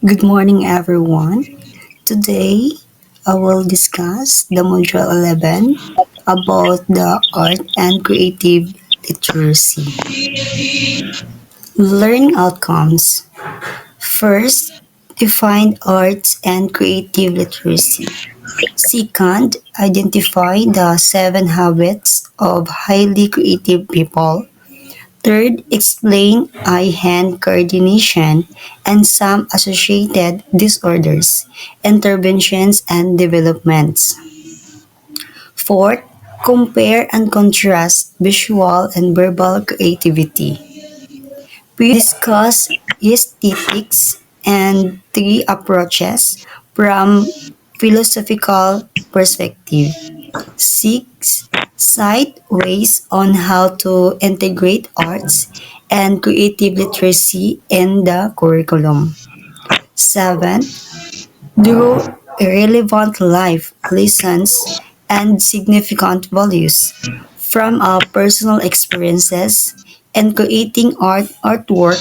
Good morning, everyone. Today, I will discuss the Module 11 about the art and creative literacy. Learning outcomes. First, define arts and creative literacy. Second, identify the 7 habits of highly creative people. Third, explain eye-hand coordination and some associated disorders, interventions, and developments. Fourth, compare and contrast visual and verbal creativity. Fifth, discuss aesthetics and three approaches from philosophical perspective. Six, cite ways on how to integrate arts and creative literacy in the curriculum. Seven, draw relevant life lessons and significant values from our personal experiences in creating artwork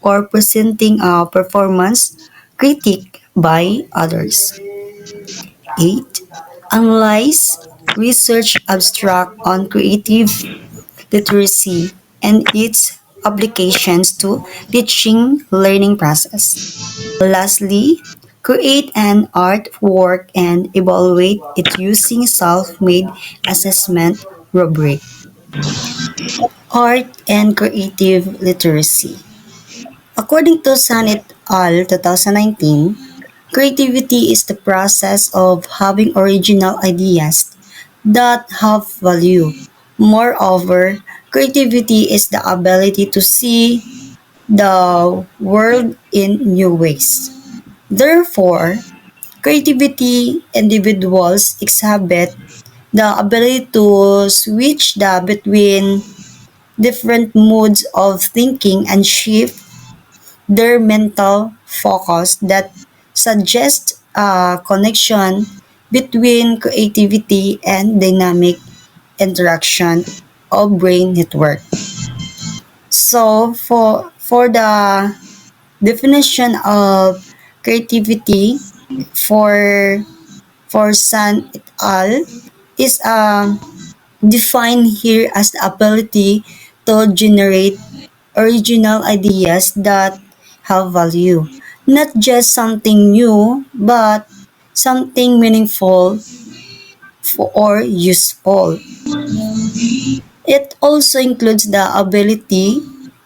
or presenting a performance critique by others. 8. Analyze research abstract on creative literacy and its applications to teaching learning process. Lastly, create an artwork and evaluate it using self-made assessment rubric. Art and creative literacy. According to Sanit al. 2019, creativity is the process of having original ideas that have value. Moreover, creativity is the ability to see the world in new ways. Therefore, creativity individuals exhibit the ability to switch between different modes of thinking and shift their mental focus that suggests a connection between creativity and dynamic interaction of brain network. So for the definition of creativity for San et al. Is defined here as the ability to generate original ideas that have value. Not just something new, but something meaningful or useful. It also includes the ability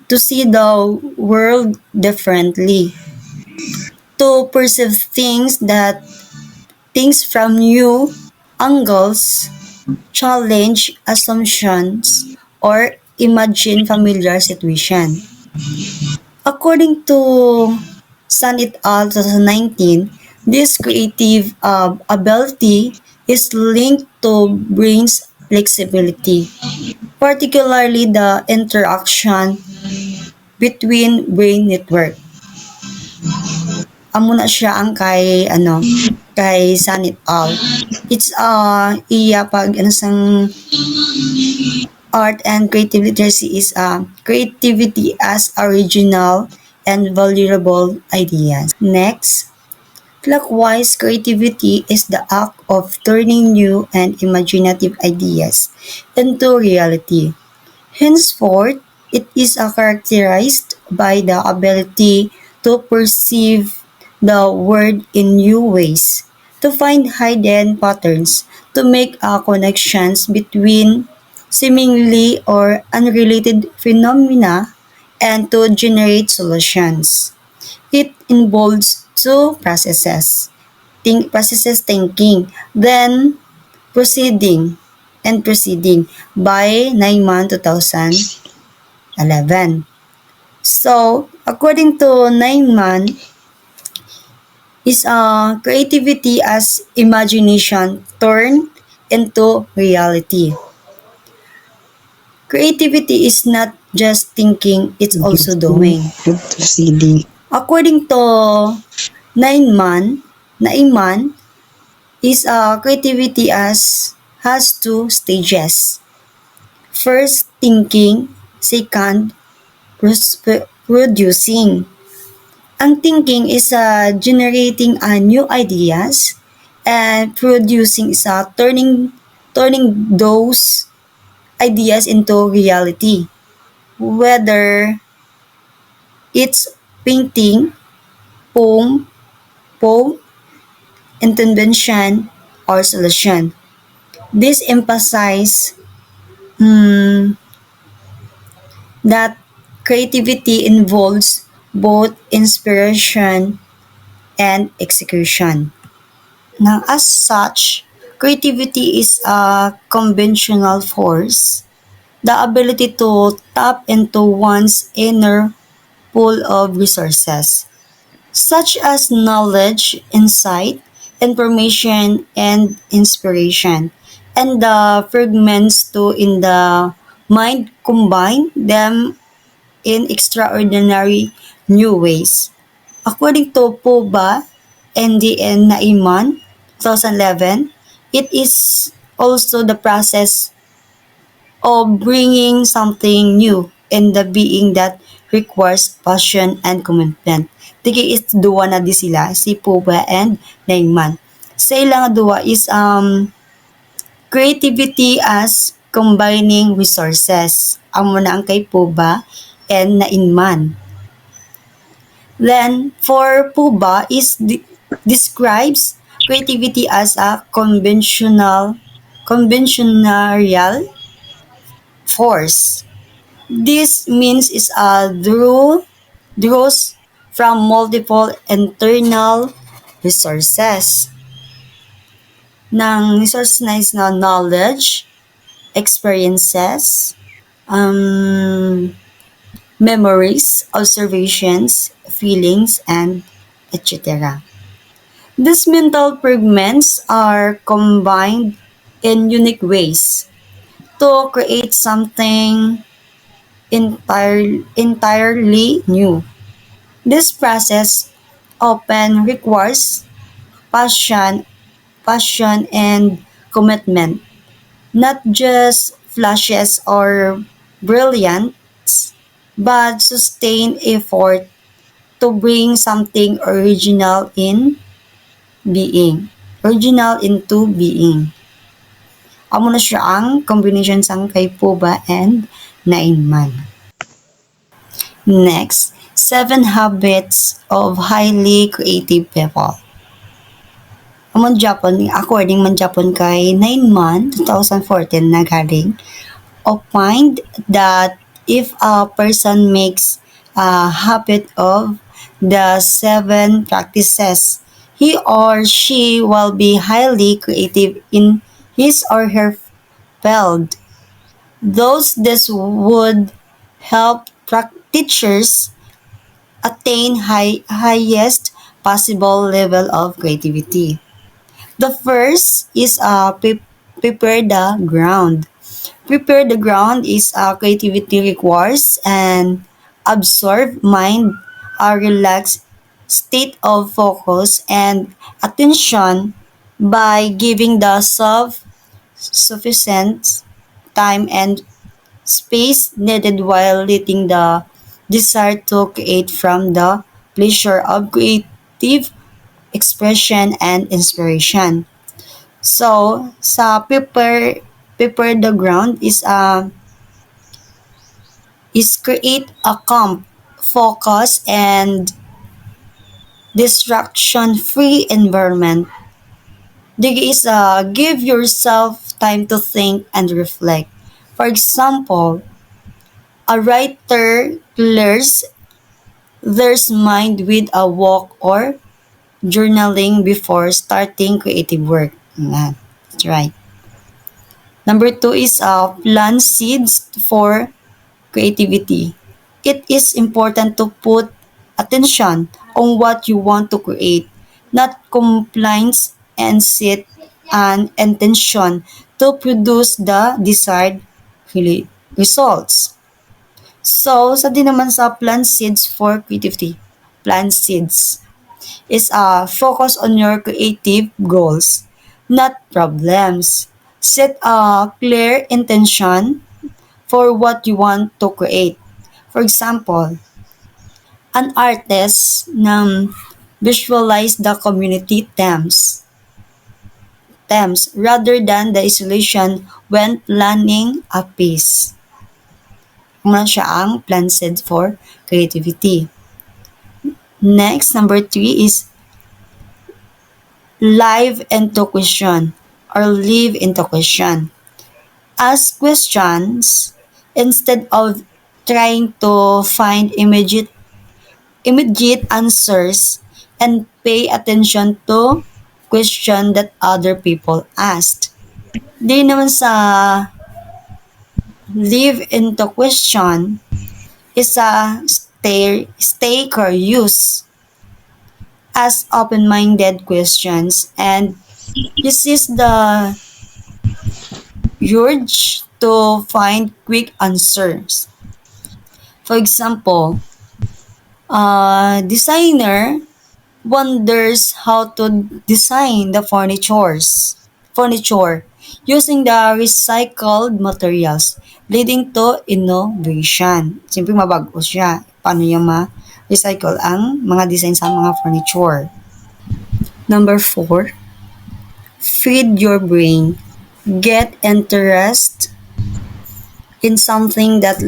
to see the world differently, to perceive things from new angles, challenge assumptions, or imagine familiar situation. According to San et al. 2019, this creative ability is linked to brain's flexibility, particularly the interaction between brain network. Amo na siya ang kay San et al. It's iya pag sang art and creative literacy is creativity as original and valuable ideas. Next, clockwise creativity is the act of turning new and imaginative ideas into reality. Henceforth, it is characterized by the ability to perceive the world in new ways, to find hidden patterns, to make connections between seemingly or unrelated phenomena, and to generate solutions. It involves two processes. Processes thinking, then proceeding by Naiman 2011. So, according to Naiman, is creativity as imagination turned into reality. Creativity is not just thinking, it's also doing. Proceeding. According to Naiman is creativity as has two stages. First, thinking. Second, producing. Ang thinking is generating new ideas, and producing is turning those ideas into reality. Whether it's painting, poem, poem, intervention, or solution. This emphasizes that creativity involves both inspiration and execution. Now, as such, creativity is a conventional force, the ability to tap into one's inner pool of resources, such as knowledge, insight, information, and inspiration, and the fragments to in the mind combine them in extraordinary new ways. According to POBA, NDN Naiman, 2011, it is also the process of bringing something new in the being that requires passion and commitment. Tigi is duwa na di sila, si Puba and Naiman. Sa ilang duwa is creativity as combining resources. Amo na ang kay Puba and Naiman. Then, for Puba is describes creativity as a conventional force. This means is a draws from multiple internal resources. Ng resources na is na knowledge, experiences, memories, observations, feelings, and etc. These mental fragments are combined in unique ways to create something entirely new. This process often requires passion, passion and commitment, not just flashes or brilliance, but sustained effort to bring something being. Original into being. Amo na siya ang combination sang kay Puba and Nainman. Next, 7 habits of highly creative people. Among Japan, according man Japan kay Nainman, 2014 na galing, opined that if a person makes a habit of the 7 practices, he or she will be highly creative in his or her field. This would help teachers attain highest possible level of creativity. The first is prepare the ground. Prepare the ground is creativity requires and absorb mind, a relaxed state of focus and attention by giving the self sufficient time and space needed while letting the desire to create from the pleasure of creative expression and inspiration. So, sa prepare the ground is create a calm, focus, and distraction-free environment. Digi is give yourself time to think and reflect. For example, a writer clears their mind with a walk or journaling before starting creative work. That's right. Number 2 is plant seeds for creativity. It is important to put attention on what you want to create, not complaints, and set an intention to produce the desired results. So, sa din naman sa plant seeds for creativity, plant seeds is focus on your creative goals, not problems. Set a clear intention for what you want to create. For example, An artist na visualize the community themes rather than the isolation when planning a piece. Kung siya ang planted for creativity. Next, number 3 is live into question or live into question. Ask questions instead of trying to find immediate answers, and pay attention to question that other people asked. Di naman sa live into question is a stay curious, ask open-minded questions, and resist the urge to find quick answers. For example, a designer wonders how to design the furniture using the recycled materials, leading to innovation. Siyempre mabago siya. Paano niya ma-recycle ang mga design sa mga furniture. Number 4, feed your brain. Get interest in something that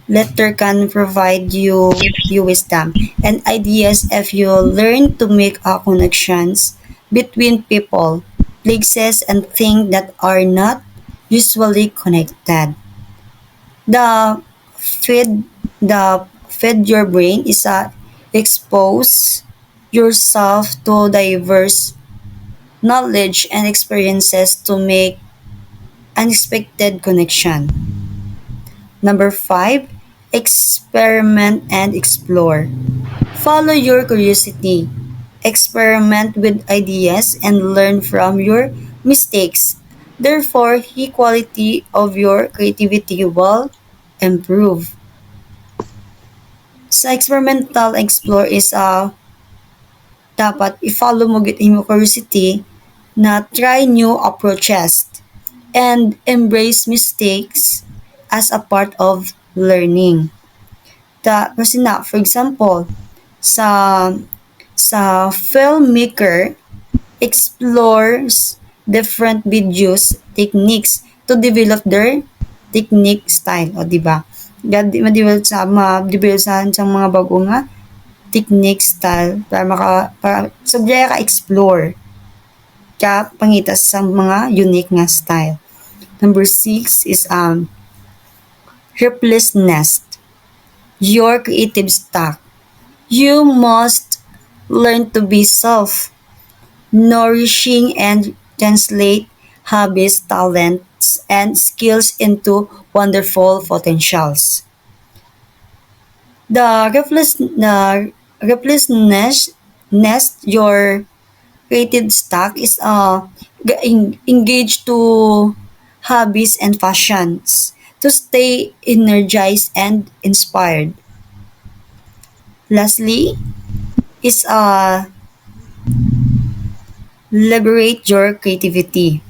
letter can provide you wisdom and ideas if you learn to make connections between people, places, and things that are not usually connected. The feed the feed your brain is a expose yourself to diverse knowledge and experiences to make unexpected connection. Number 5, experiment and explore. Follow your curiosity. Experiment with ideas and learn from your mistakes. Therefore, the quality of your creativity will improve. Sa experimental explore is dapat i-follow mo gid imong curiosity na try new approaches and embrace mistakes as a part of learning. Kasi na, for example, sa filmmaker explores different videos, techniques to develop their technique style. O, diba? Ma-develop sa mga bago nga technique style para subject ka explore ka pangita sa mga unique nga style. Number 6 is helplessness. Your creative stock. You must learn to be self-nourishing and translate hobbies, talents, and skills into wonderful potentials. The helplessness your creative stock is engaged to hobbies and passions to stay energized and inspired. Lastly, is liberate your creativity.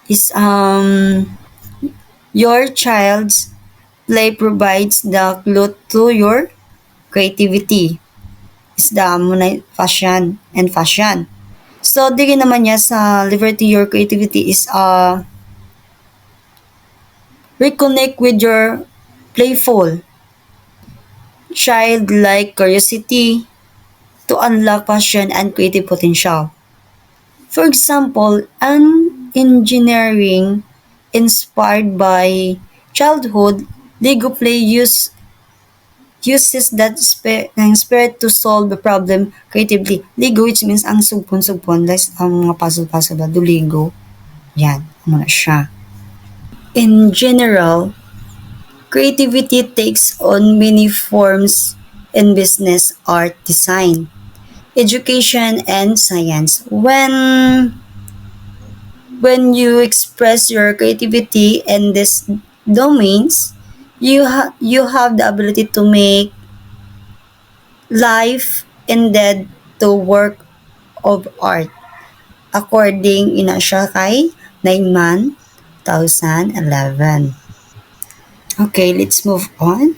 Is your child's play provides the clue to your creativity. Is the fashion and fashion. So, di naman niya sa liberty your creativity is reconnect with your playful, childlike curiosity to unlock passion and creative potential. For example, an engineering inspired by childhood Lego play uses that spirit to solve the problem creatively. Lego, which means ang sugpon-sugpon, like ang mga puzzle-puzzle do Lego. Yan, muna siya. In general, creativity takes on many forms in business, art, design, education, and science. When you express your creativity in these domains, you have the ability to make life indeed to work of art. According ina siya kay Naiman 2011. Okay, let's move on.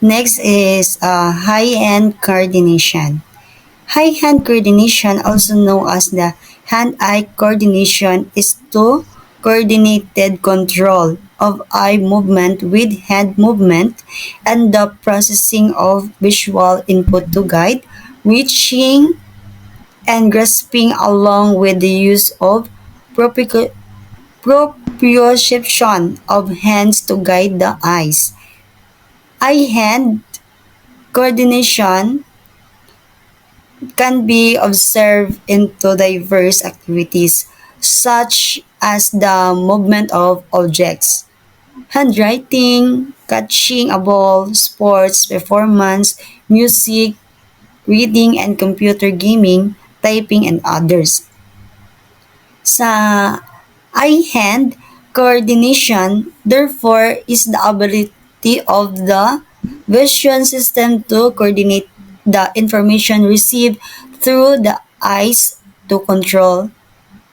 Next is high-hand coordination. High-hand coordination, also known as the hand-eye coordination, is to coordinated control of eye movement with hand movement and the processing of visual input to guide, reaching, and grasping along with the use of proprioception of hands to guide the eyes. Eye-hand coordination can be observed into diverse activities such as the movement of objects, handwriting, catching a ball, sports, performance, music, reading and computer gaming, typing, and others. Sa eye-hand coordination, therefore, is the ability of the vision system to coordinate the information received through the eyes to control,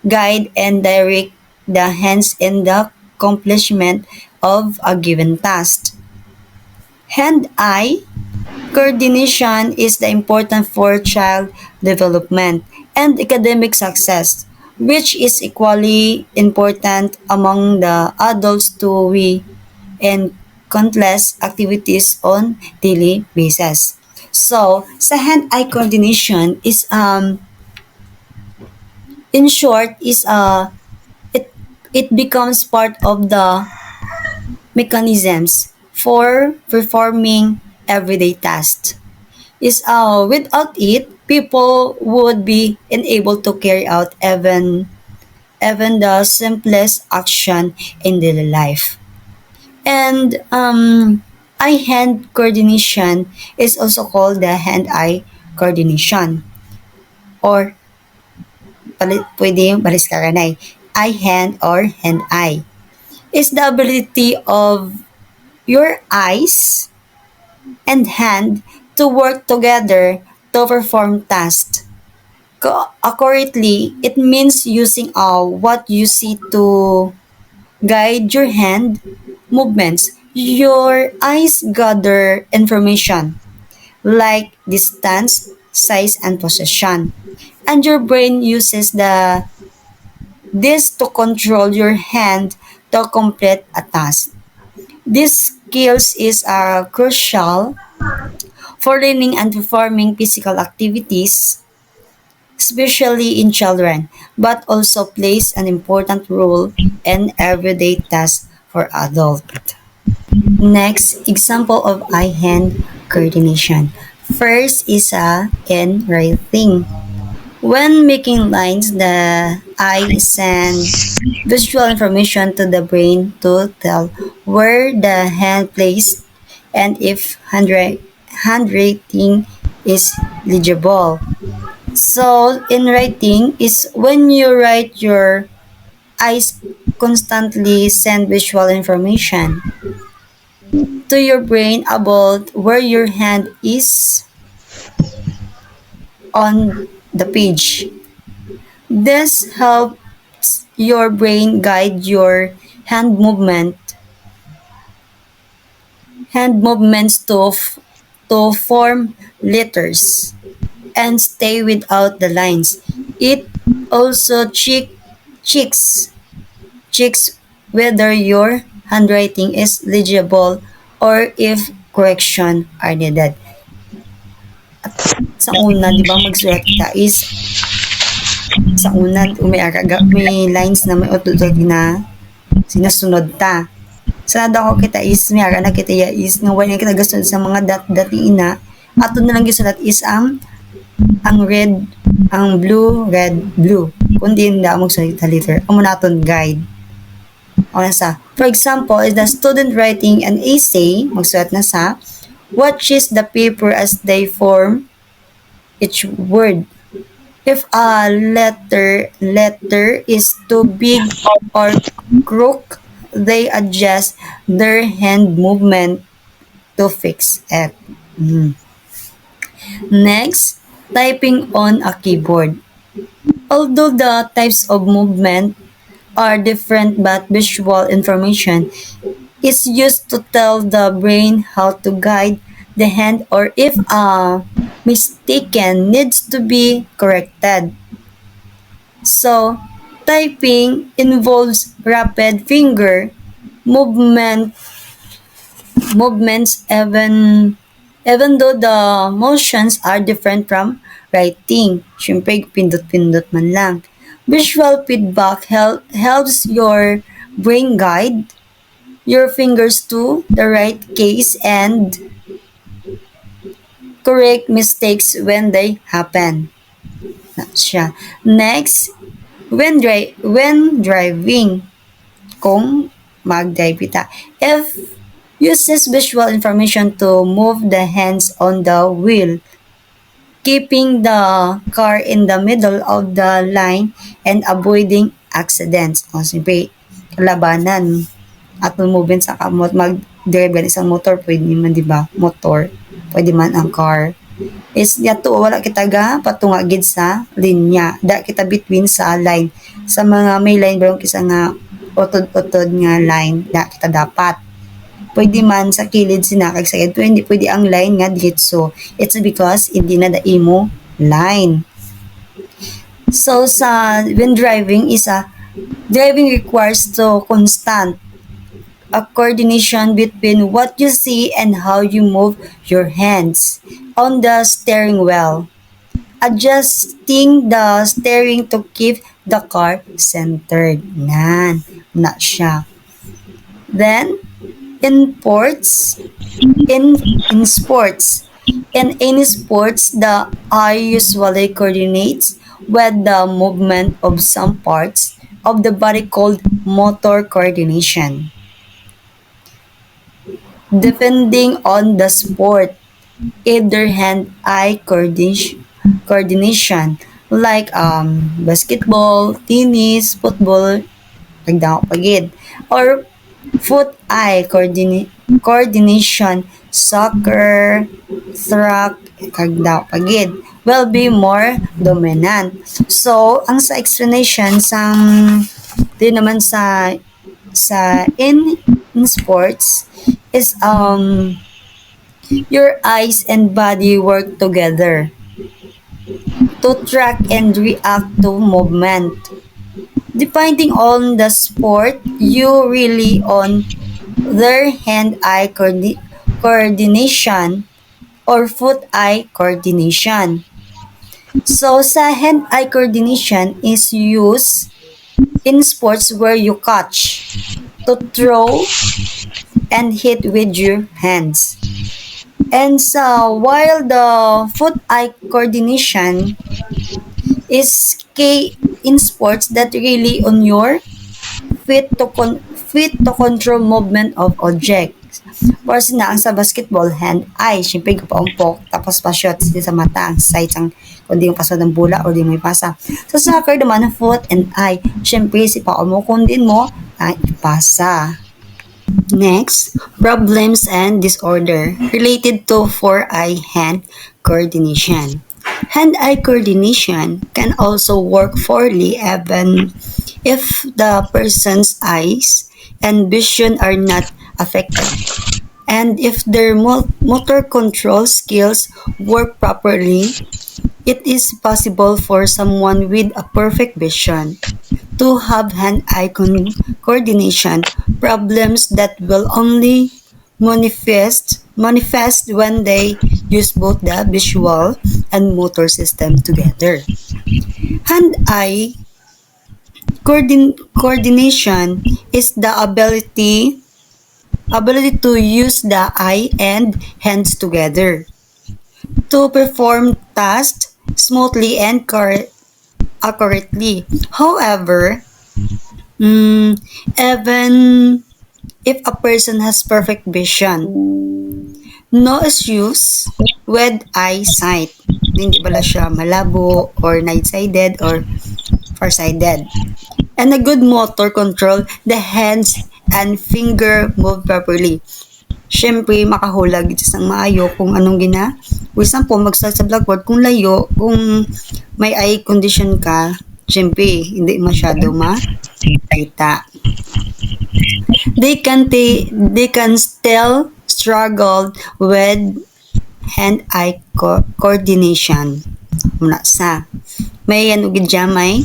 guide, and direct the hands in the accomplishment of a given task. Hand-eye coordination is the important for child development and academic success, which is equally important among the adults too we and countless activities on daily basis. So, sa hand-eye coordination is in short is it it becomes part of the mechanisms for performing everyday tasks. Is without it, people would be unable to carry out even the simplest action in daily life. And eye-hand coordination is also called the hand-eye coordination or pwede yung baris karanay. Eye-hand or hand-eye is the ability of your eyes and hand to work together to perform tasks. Accurately, it means using what you see to guide your hand movements. Your eyes gather information like distance, size, and position. And your brain uses this to control your hand to complete a task. This skills is crucial for learning and performing physical activities, especially in children, but also plays an important role in everyday tasks for adults. Next, example of eye-hand coordination. First is in writing. When making lines, the eye sends visual information to the brain to tell where the hand placed and if handwriting is legible. So, in writing is when you write, your eyes constantly send visual information to your brain about where your hand is on the page. This helps your brain guide your hand movement hand movements to form letters and stay without the lines. It also checks checks whether your handwriting is legible or if correction are needed. At sa una, di ba, magsulat ka is sa una, may lines na may utod na sinasunod ta. Sa nada ko kita is, may ara na kita ya is, nga wala kita gasunod sa mga dati ina, ato na lang gisulat is ang red, ang blue, red, blue. Kundi hindi magsulat sa letter. Amo naton guide. O nasa, for example, is the student writing an essay, magsulat na sa, watches the paper as they form each word. If a letter is too big or crooked, they adjust their hand movement to fix it. Next, typing on a keyboard. Although the types of movement are different, but visual information is used to tell the brain how to guide the hand or if mistaken needs to be corrected. So, typing involves rapid finger movement movements even though the motions are different from writing. Siyempre, pindot-pindot man lang. Visual feedback helps your brain guide your fingers to the right case and correct mistakes when they happen. Na siya. Next, when driving, kung mag-drive kita. If uses visual information to move the hands on the wheel, keeping the car in the middle of the line and avoiding accidents. O, siyempre, labanan at movement sa kamot, mag-drive ka isang motor, pwede man, di ba? Motor, pwede man ang car. Is yato, wala kita ga patunga gid sa linya. Da kita between sa line. Sa mga may line, barong kisa nga utod-utod nga line, da kita dapat. Pwede man sa kilid sinakag sa pero hindi pwede ang line nga diretso. It's because hindi na daimo line. So sa when driving driving requires to constant a coordination between what you see and how you move your hands on the steering wheel. Adjusting the steering to keep the car centered. Na siya. Then, in sports, in sports, in any sports, the eye usually coordinates with the movement of some parts of the body called motor coordination. Depending on the sport, either hand-eye coordination like basketball, tennis, football, nagdako pagid, or foot-eye coordination, soccer, track, kagdaw pagid, will be more dominant. So, ang sa explanation din naman in sports is your eyes and body work together to track and react to movement. Depending on the sport, you really on their hand-eye coordination or foot-eye coordination. So, sa hand-eye coordination is used in sports where you catch, to throw, and hit with your hands. And so, while the foot-eye coordination is key in sports that really on your feet to control movement of objects. For na ang sa basketball, hand-eye, syempre kapaumpok, tapos pa-shot sa mata, ang sight, ang kundi yung pasod ng bola o di mo ipasa. Sa soccer naman, foot and eye, syempre si pao mo, kundi mo, ipasa. Next, problems and disorder related to four-eye hand coordination. Hand-eye coordination can also work poorly even if the person's eyes and vision are not affected. And if their motor control skills work properly, it is possible for someone with a perfect vision to have hand-eye coordination problems that will only manifest when they use both the visual and motor system together. Hand-eye coordination is the ability to use the eye and hands together to perform tasks smoothly and accurately. However, even if a person has perfect vision, no issues with eyesight. Hindi pala siya malabo or night-sighted or farsighted. And a good motor control, the hands and finger move properly. Siyempre, makahulag sa maayo kung anong for example, mag-start sa blackboard, kung layo, kung may eye condition ka, siyempre, hindi masyado makita. They can still struggle with hand-eye coordination. Muna sa may ano gid dyan, may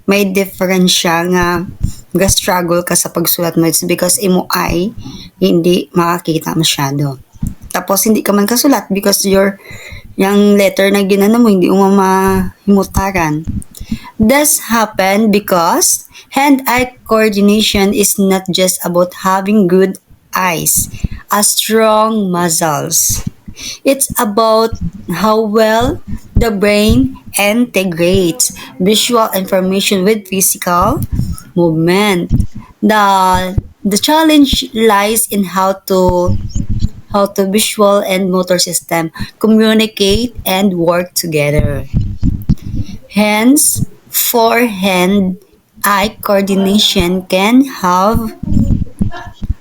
may difference siya nga struggle ka sa pagsulat mo. It's because imo ay hindi makakita masyado. Tapos hindi ka man kasulat because yung letter na ginano mo hindi mo mahimutaran. This happened because hand-eye coordination is not just about having good eyes, strong muscles. It's about how well the brain integrates visual information with physical movement. The challenge lies in how to visual and motor system communicate and work together. Hence, for hand-eye coordination can have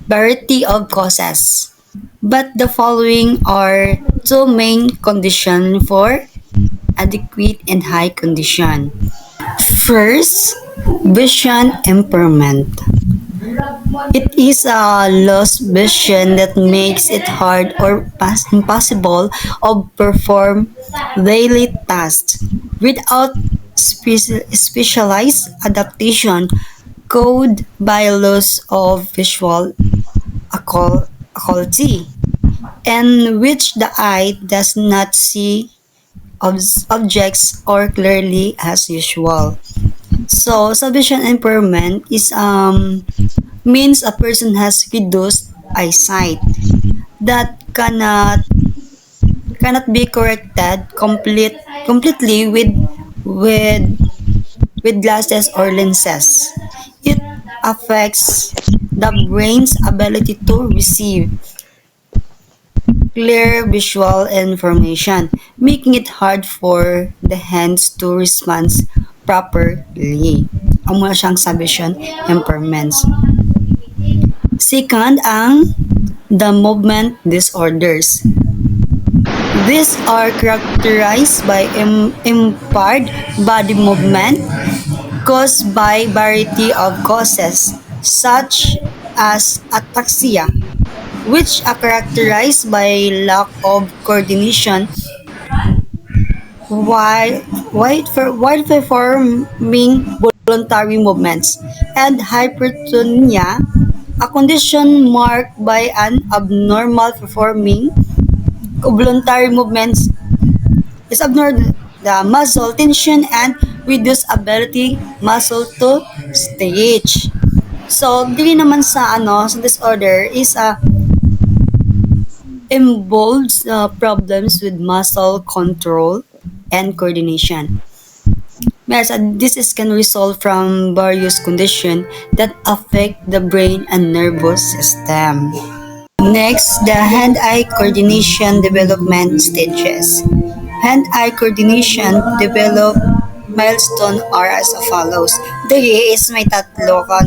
variety of causes. But the following are two main conditions for adequate and high condition. First, vision impairment. It is a lost vision that makes it hard or impossible to perform daily tasks without specialized adaptation caused by loss of visual acuity, in which the eye does not see objects or clearly as usual. So vision impairment is means a person has reduced eyesight that cannot be corrected completely with with glasses or lenses. It affects the brain's ability to receive clear visual information, making it hard for the hands to respond properly. Ang muna siyang sa vision impairments. Second, ang the movement disorders. These are characterized by impaired body movement caused by variety of causes such as ataxia, which are characterized by lack of coordination while performing voluntary movements, and hypertonia, a condition marked by an abnormal performing voluntary movements is abnormal the muscle tension and reduced ability muscle to stretch. So, dili naman sa sa disorder is involves problems with muscle control and coordination. Whereas this can result from various conditions that affect the brain and nervous system. Next, the hand-eye coordination development stages. Hand-eye coordination develop milestone are as follows. Diri is may tatlo ka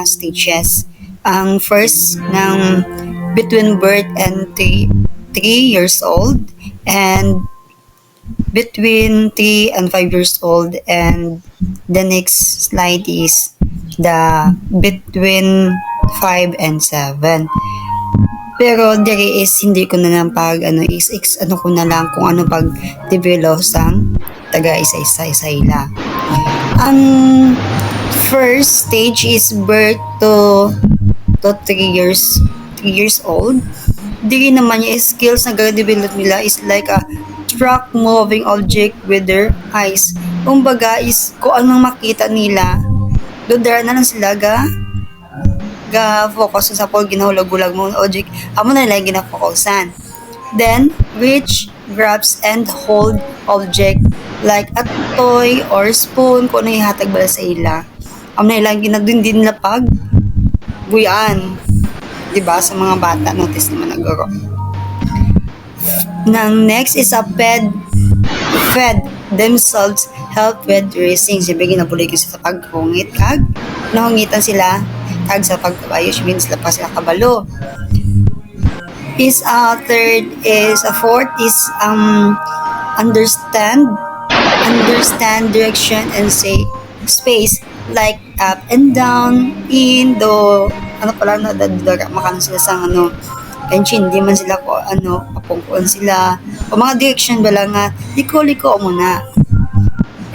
stages. Ang first ng between birth and 3 years old, and between 3 and 5 years old, and the next slide is the between 5 and 7. Pero diri is hindi ko na lang pag ko na lang kung ano pag develop sang taga isa-isa. Ang first stage is birth to 3 years old. Diri naman yung skills na ga-develop nila is like a track moving object with their eyes. Kumbaga is kung anong makita nila, doon na lang sila ga-focus sa pag ginahulag-hulag mo object, amo na lang gina-focusan. Then, reach, grabs, and hold object like a toy or spoon, kung ano ihatag bala sa ila. Amo na lang ginagdun din nila pag buyan. Diba? Sa mga bata, notice naman naguro. Nang next is a fed themselves help with racing. Siyempre, ginabuloy ko sa paghungit kag nahungitan sila kag sa pagkabayo, means sila pa sila kabalo. Is third is a fourth is understand direction and say space like up and down in do ano pala na dadara makan sila sa Kaya hindi man sila ko kapungkuan sila. O mga direction ba lang nga, liko-liko mo na.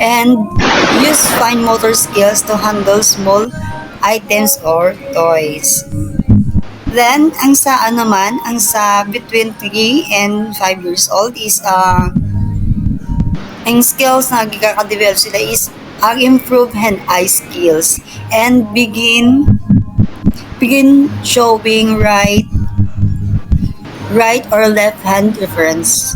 And use fine motor skills to handle small items or toys. Then, ang sa between 3 and 5 years old is, ang skills na gikaka-develop sila is ang improve hand-eye skills and begin showing right or left hand reference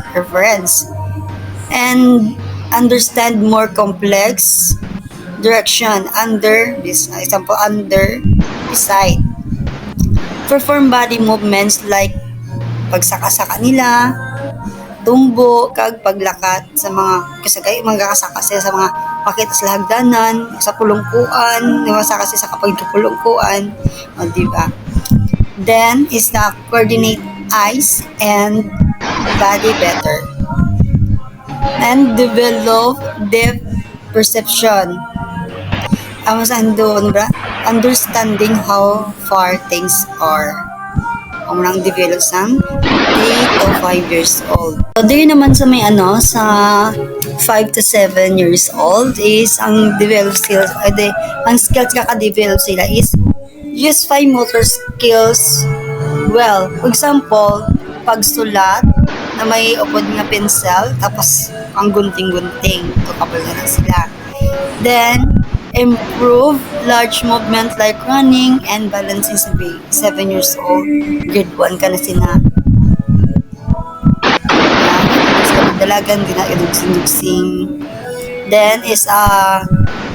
and understand more complex direction under beside perform body movements like pagsaka-saka nila, tumbo, kag paglakat sa mga kasagay mga kasaka sila sa mga pakita sa hagdanan, sa pulungkuan, masaka sila sa kapag pulungkuan, o diba? Then is na coordinate eyes and body better and develop depth perception. Understanding how far things are. Ang nang develop sa 8 to 5 years old. So, there naman sa sa 5 to 7 years old is ang develop skills, ang skills kaka-develop sila is use fine motor skills. Well, for example, pagsulat na may upod nga pencil, tapos ang gunting-gunting, ito kapal na sila. Then, improve large movement like running and balancing sa 7 years old. Grade 1 ka na sila. Dalagan, dinaidugsin-dugsing. Then is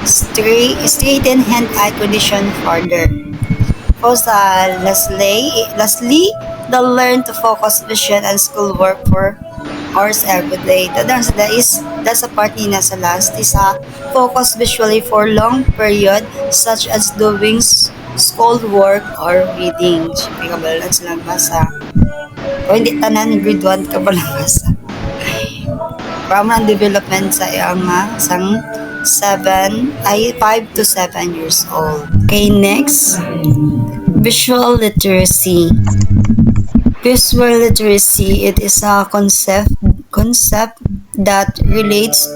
straighten hand-eye condition further. Lastly, they'll learn to focus vision and schoolwork for hours every day. That's a part nina sa last is focus visually for long period such as doing schoolwork or reading. Siyempre kabalan silang basa. O hindi tanan grade 1 kabalang basa. Para ang development sa sang 5 to 7 years old. Okay, next. Visual literacy. Visual literacy, it is a concept that relates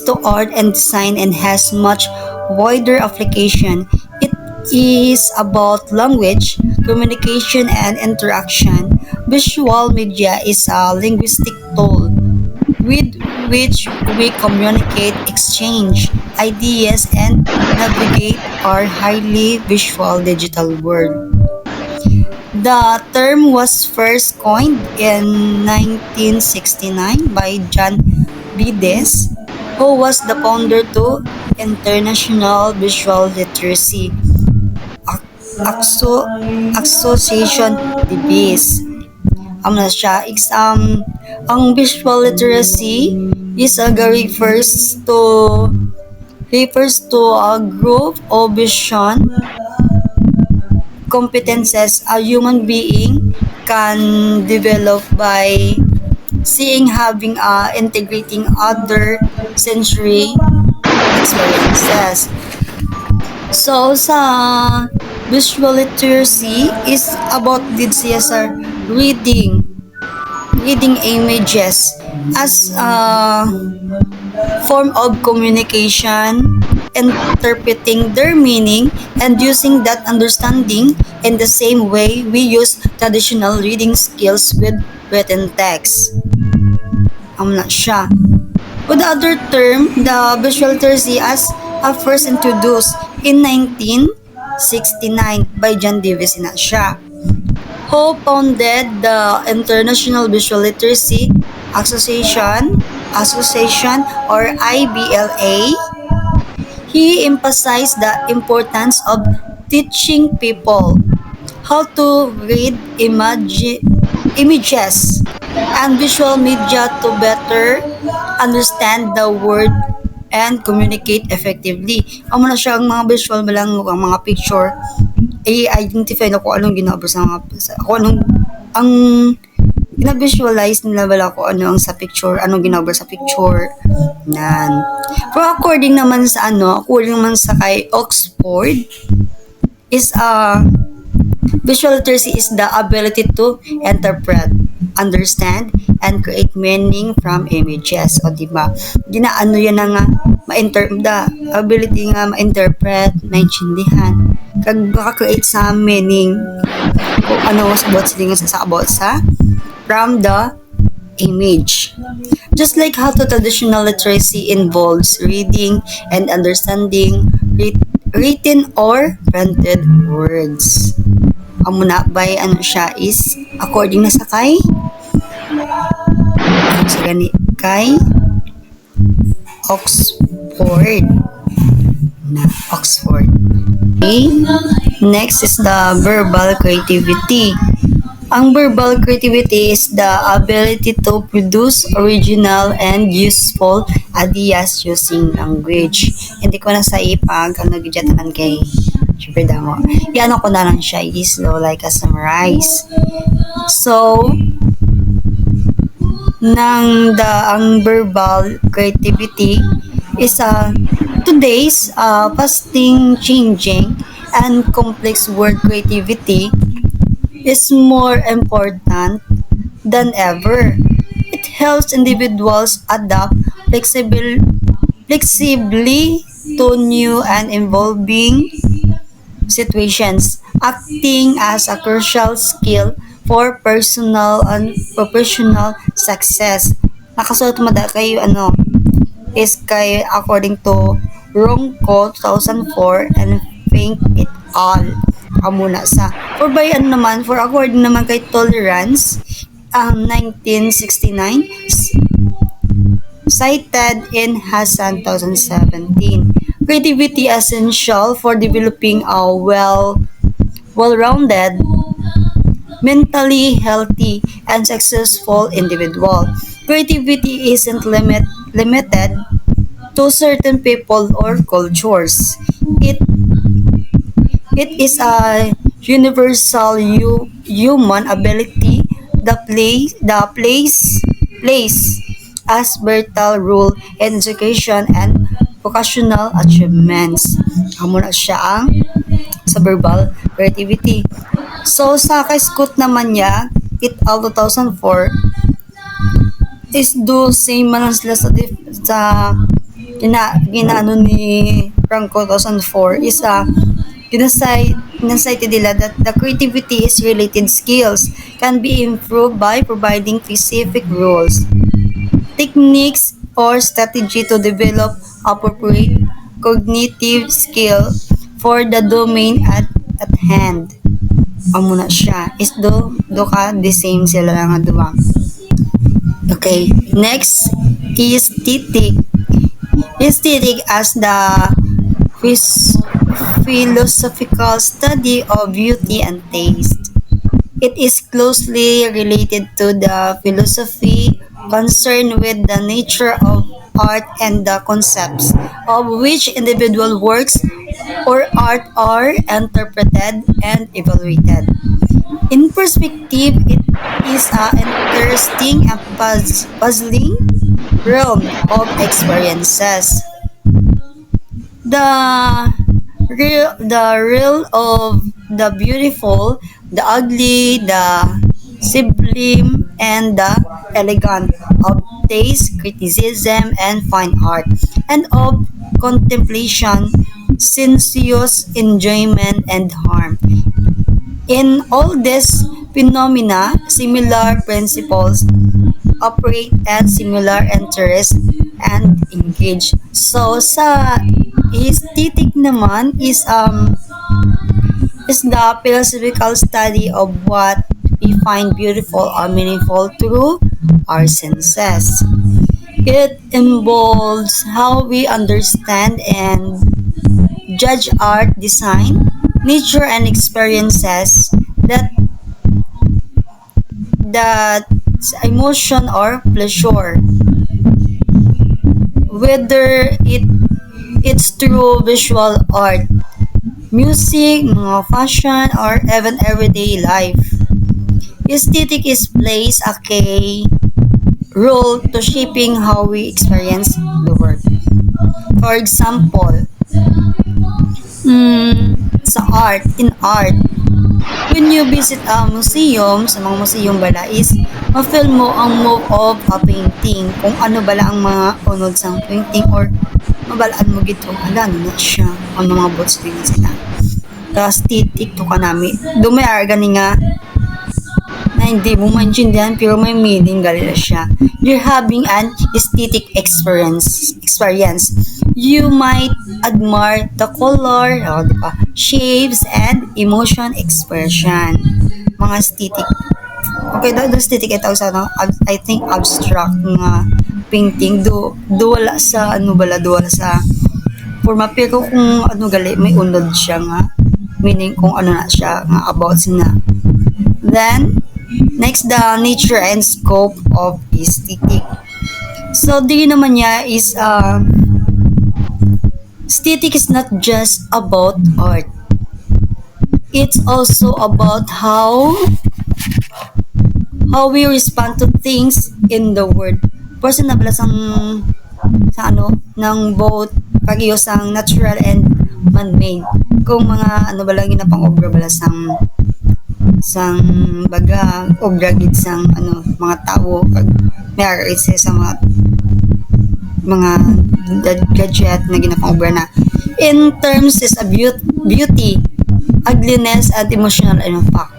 to art and design and has much wider application. It is about language, communication, and interaction. Visual media is a linguistic tool with which we communicate, exchange ideas, and navigate our highly visual digital world. The term was first coined in 1969 by John Bides, who was the founder to International Visual Literacy Association, DBS. Ang visual literacy refers to a group of vision competences a human being can develop by seeing, having, integrating other sensory experiences. So, sa visual literacy is about reading images as a form of communication, interpreting their meaning, and using that understanding in the same way we use traditional reading skills with written text. With the other term, the visual literacy as first introduced in 1969 by John Davis who founded the International Visual Literacy Association or IVLA. He emphasized the importance of teaching people how to read images and visual media to better understand the word and communicate effectively. Amo na siya ang mga visual malang ang mga picture i-identify na kung anong ginagawa sa mga ang gina-visualize nila bala ko ano ang sa picture, anong ginagawa sa picture nan. Pero according naman sa kay Oxford is Visual literacy is the ability to interpret, understand, and create meaning from images. O, diba? Ginaano yan na nga, the ability nga ma-interpret, maintindihan, kag maka-create sa meaning, kung ano sa about sa, from the image. Just like how to traditional literacy involves reading and understanding written or printed words. Amo na by ano siya is according na sa kay Oxford na Oxford. Okay. Next is the verbal creativity. Ang verbal creativity is the ability to produce original and useful ideas using language. Hindi ko na sa ipag ang nagijatanan kay syempre damo. Yan ko na lang siya is like a summarize. So, ang verbal creativity is today's fasting, changing, and complex word creativity is more important than ever. It helps individuals adapt flexibly to new and evolving situations, acting as a crucial skill for personal and professional success. Nakasulat mo da kayo is kay according to Ronco 2004 and Fink et al. Muna sa for according naman kay Tolerance 1969 cited in Hassan 2017. Creativity essential for developing a well-rounded, mentally healthy, and successful individual. Creativity isn't limited to certain people or cultures. It is a universal human ability that plays as vital role in education and vocational achievements. Amo na siya ang sa verbal creativity. So sa kaiskot naman niya, it al 2004 is do same man sila sa ginaano ni Franco 2004 is Ginasay nila that the creativity is related skills can be improved by providing specific rules, techniques, or strategy to develop appropriate cognitive skill for the domain at hand. Amo na siya. Is do ka the same sila lang nga duwa. Okay, next is aesthetic. Aesthetic as the philosophical study of beauty and taste. It is closely related to the philosophy concerned with the nature of art and the concepts of which individual works or art are interpreted and evaluated. In perspective, it is an interesting and puzzling realm of experiences. The real of the beautiful, the ugly, the sublime, and the elegant, of taste, criticism, and fine art, and of contemplation, sensuous enjoyment, and harm. In all these phenomena, similar principles operate and similar interests and engage. So sa aesthetic naman is the philosophical study of what we find beautiful or meaningful through our senses. It involves how we understand and judge art, design, nature, and experiences that emotion or pleasure, whether it's through visual art, music, mga fashion, or even everyday life. Aesthetic is plays a key role to shaping how we experience the world. For example, in art, When you visit a museum, sa mga museum bala is, ma-feel mo ang move of a painting. Kung ano bala ang mga unod sa painting or mabalaan mo gito, ala, ano na siya. Ang mga bots din sila. Aesthetic to ka namin. Dumayar gani nga na hindi mo maintindihan pero may meaning galila siya. You're having an aesthetic experience. You might admire the color, diba? Shapes and emotion expression. Mga aesthetic. Okay, the aesthetic ito sa I think abstract nga painting do wala sa ano bala do wala sa forma pero kung ano gali may unod siya nga meaning kung ano na siya nga about na. Then next, the nature and scope of aesthetic. So, di naman niya is, aesthetic is not just about art. It's also about how we respond to things in the world. Person na bala sa ano, ng both pagiyo sang natural and man-made. Kung mga ano bala ginapang obra bala sang baga obra gid sang ano mga tao kag may sa mga gadget na ginapang obra na in terms is a beauty, ugliness and emotional impact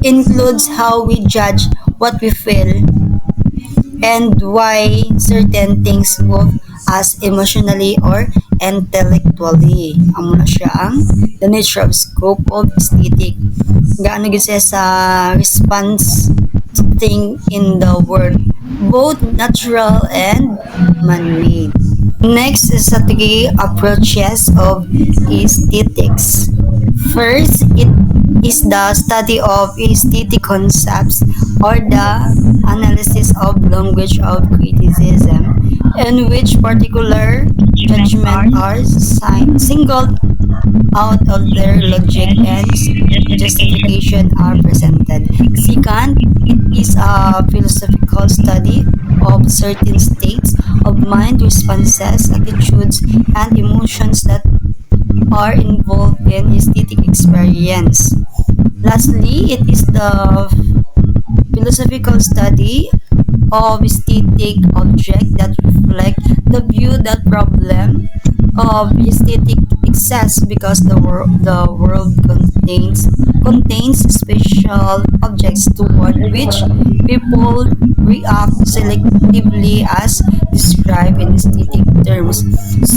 includes how we judge what we feel and why certain things move us emotionally or intellectually. Amo na siya ang the nature of scope of aesthetic. Gaano gid siya sa response to thing in the world, both natural and man-made. Next is the three approaches of aesthetics. First, it is the study of aesthetic concepts or the analysis of language of criticism in which particular judgment are singled out of their logic and justification are presented. Second, it is a philosophical study of certain states of mind, responses, attitudes, and emotions that are involved in aesthetic experience. Lastly, it is the philosophical study of aesthetic object that reflect the view that problem of aesthetic exists because the world contains special objects toward which people react selectively as described in aesthetic terms.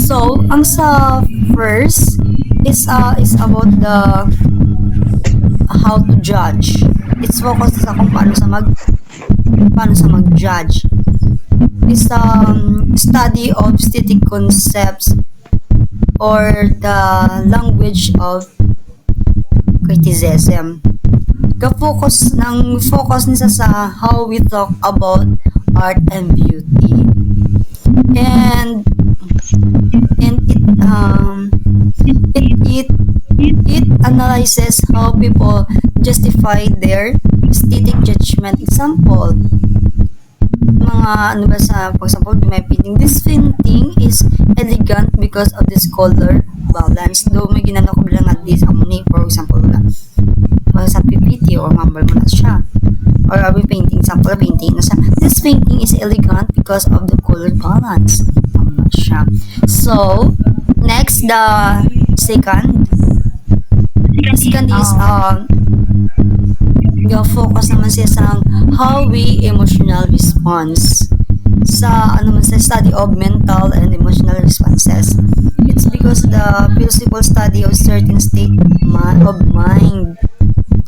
So, ang sa first is about the how to judge. It's focused sa kung paano sa mag-judge. It's study of aesthetic concepts or the language of criticism. Focus nisa sa how we talk about art and beauty. And it analyzes how people justify their aesthetic judgment. Example, mga ano ba sa, for example, may painting, this painting is elegant because of this color balance. Though may ginana ko bilang at this amuni, for example, sa PPT or mambal mo na siya. Or other painting, example, painting na siya. This painting is elegant because of the color balance. Tama siya. So, next, the second is focus naman siya sa how we emotional response sa study of mental and emotional responses. It's because the philosophical study of certain state of mind,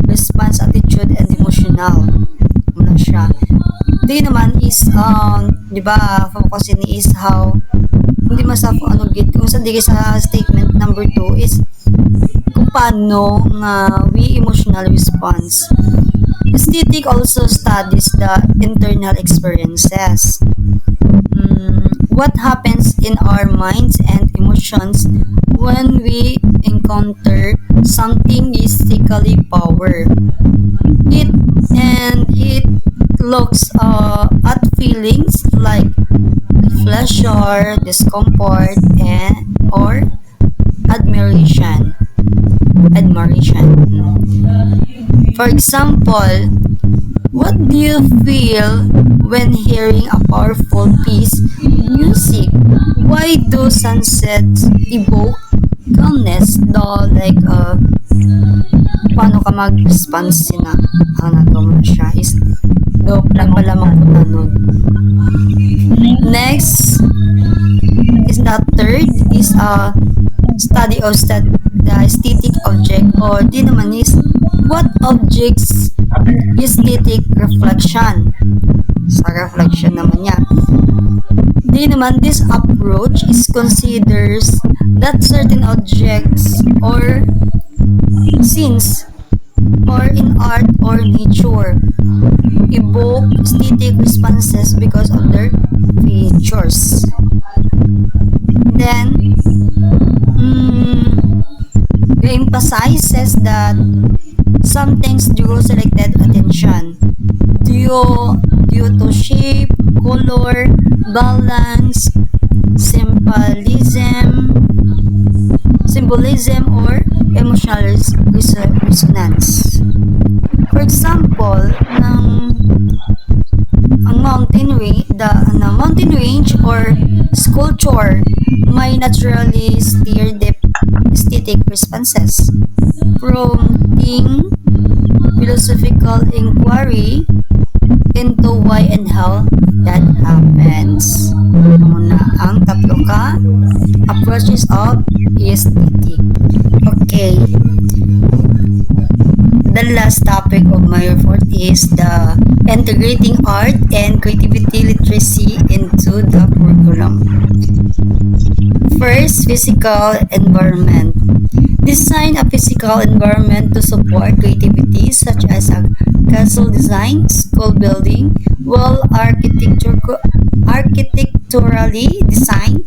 response, attitude, and emotional. Ano siya. Di naman is di ba focus ni is how hindi masafo kung sa diri sa statement number 2 is kung paano nga we emotional response. Aesthetic also studies the internal experiences. What happens in our minds and emotions when we encounter something aesthetically power. It looks at feelings like pleasure, discomfort, or admiration. admiration. For example, what do you feel when hearing a powerful piece of music? Why do sunsets evoke calmness? Like, paano ka mag-response na ang nagawa mo na siya is do lang pala magpunanod. Next is the third is a study of the aesthetic object, or di naman is what objects aesthetic reflection. Sa reflection naman niya. Di naman, this approach is considers that certain objects or scenes or in art or nature evoke aesthetic responses because of their features. Then, they emphasizes that some things draw selected attention due to shape, color, balance, symbolism, or emotional resonance. For example, ang mountain range or sculpture may naturally stir deep aesthetic responses, prompting philosophical inquiry into why and how that happens. Muna ang tatlo ka approaches of aesthetic. Okay. The last topic of my report is the integrating art and creativity literacy into the curriculum. First, physical environment. Design a physical environment to support creativity such as a castle design, school building, wall architecturally design,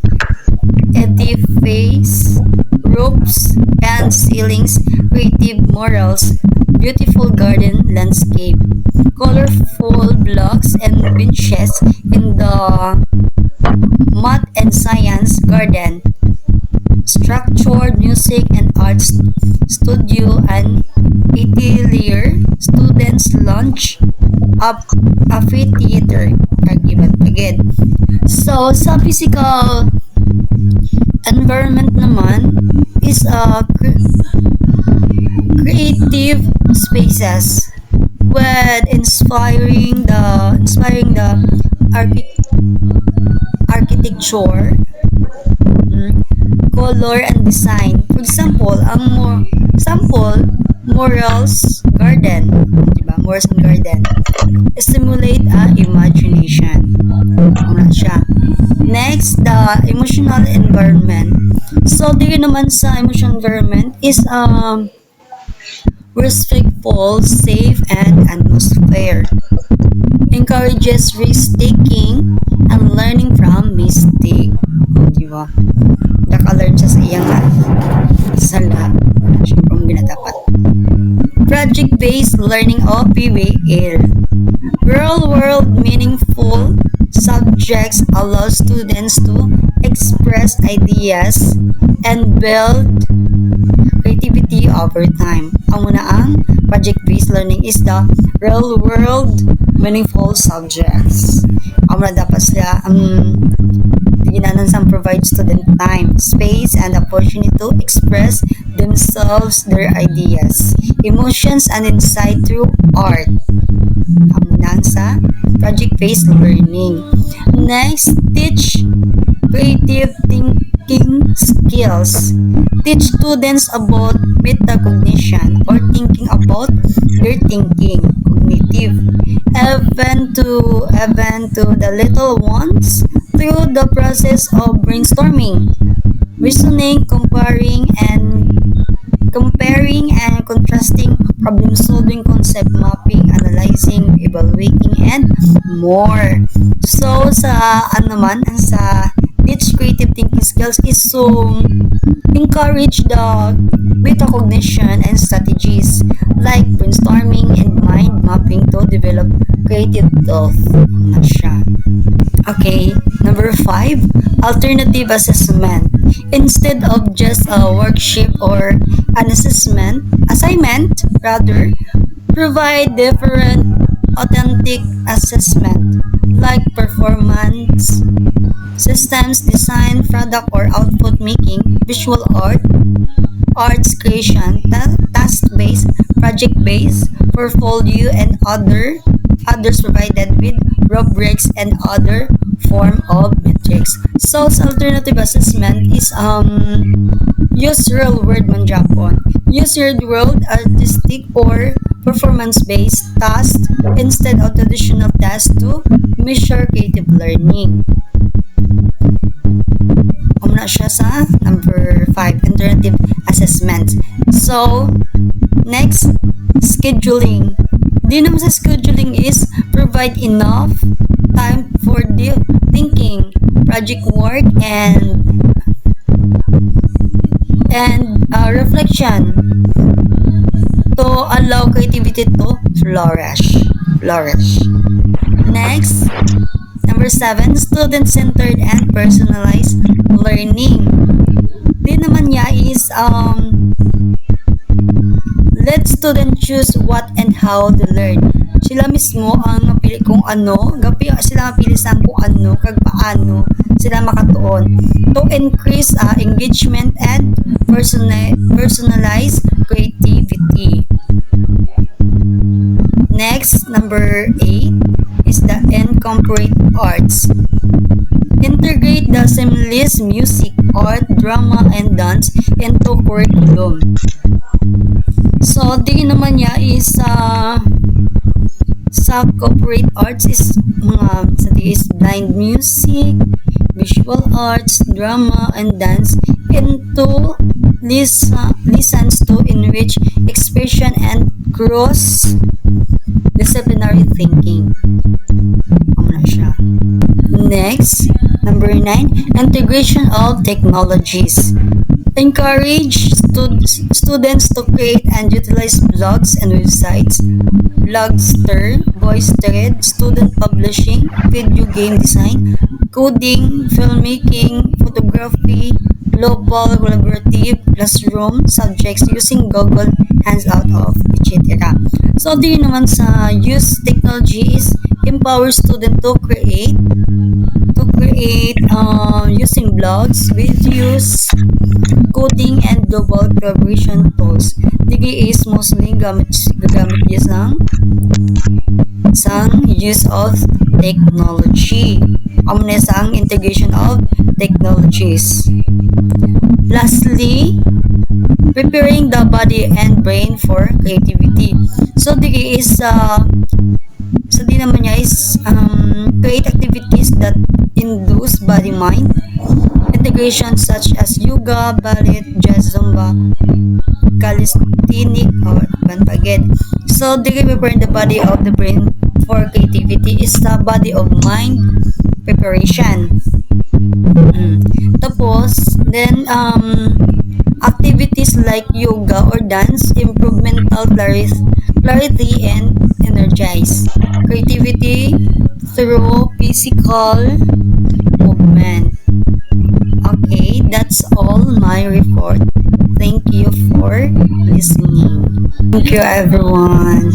edifice, roofs and ceilings, creative murals, beautiful garden landscape, colorful blocks and benches in the math and science garden, structured music and arts studio and atelier, students lunch, a free theater, argument again. So, sa physical environment naman is creative spaces with inspiring the architecture, color and design. For example, Morals Garden, diba? Morals Garden stimulate imagination. Ano siya? Next, the emotional environment. So, dito naman sa emotional environment is respectful, safe, and atmosphere. Encourages risk-taking and learning from mistake. Diba? Naka-learn siya sa iyang sala. Siyempre, ang ginatapat. Project-based learning o PBL. Real-world meaningful subjects allow students to express ideas and build creativity over time. Ang muna ang project-based learning is the real-world meaningful subjects. Ang muna dapat sila ginanansang provide student time, space, and opportunity to express themselves, their ideas, emotions, and insight through art. Ang muna sa project-based learning. Next, teach creative thinking skills. Teach students about metacognition or thinking about their thinking, cognitive. Even to the little ones through the process of brainstorming, reasoning, comparing and contrasting, problem-solving, concept mapping, analyzing, evaluating, and more. So, sa sa teach creative thinking skills is to encourage the metacognition and strategies like brainstorming and mind mapping to develop creative thought. Okay, number 5, alternative assessment. instead of just a worksheet or an assignment rather, provide different authentic assessment like performance, systems design, product or output making, visual art, arts creation, task-based, project-based, portfolio, and others provided with rubrics and other form of metrics. So, sa alternative assessment is use real world man Japon. Use real world artistic or performance-based tasks instead of traditional tasks to measure creative learning. Umuna siya sa number 5, alternative assessment. So, next, scheduling. Di naman sa scheduling is provide enough time for deep thinking, project work, and reflection to allow creativity to flourish. Next, number 7, student-centered and personalized learning. Di naman niya is let student choose what and how to learn. Sila mismo ang mapili kung ano, sila mapili sa kung ano, kag paano sila makatuon to increase engagement and personalized creativity. Next, number 8 is the incorporate arts. Integrate the seamless music, art, drama, and dance into curriculum. So, di naman niya is sa corporate arts is blind music, visual arts, drama, and dance into lessons to enrich expression and cross-disciplinary thinking. Next, number 9, integration of technologies. Encourage students to create and utilize blogs and websites, Blogster, VoiceThread, student publishing, video game design, coding, filmmaking, photography, global, collaborative, classroom subjects using Google Handout of etc. So, di naman sa use technology is empower student to create using blogs, videos, coding, and global collaboration tools. Digi is mostly gagamit niya sang use of technology. Amuna sang integration of technologies. Lastly, preparing the body and brain for creativity. So, digi is so di naman niya is create activities that induce body-mind integration such as yoga, ballet, jazz, zumba, calisthenic, or again. So, di preparing the body of the brain for creativity is the body of mind preparation. Tapos, then activities like yoga or dance improve mental clarity and energize creativity through physical movement. Okay, that's all my report. Thank you for listening. Thank you, everyone.